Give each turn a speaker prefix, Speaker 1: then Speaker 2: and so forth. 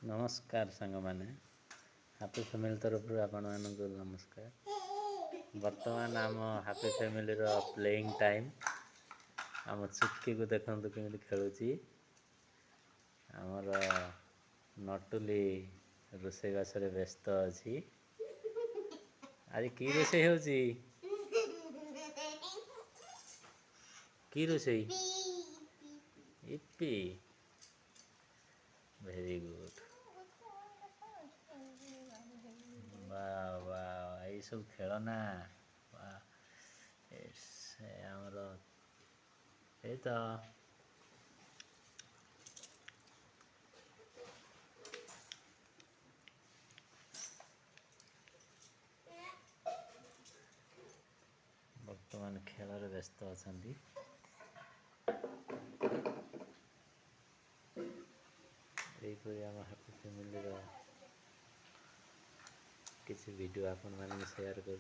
Speaker 1: नमस्कार सांग मैंने हापी फैमिली तरफ आपण मानक नमस्कार। वर्तमान आम हापी फैमिली प्लेइंग टाइम आम चुटकी को देखु केमी खेलुची आमर नटुली रोषेईबास व्यस्त अच्छी। आज की रोषे होची की रोषेई इप्पी वेरी गुड वाह वाह यही सब खेलना आमर ये तो बर्तमान खेल व्यस्त अच्छा यहीपरि आम हापी फैमिली किसी वीडियो आपण मैंने शेयर कर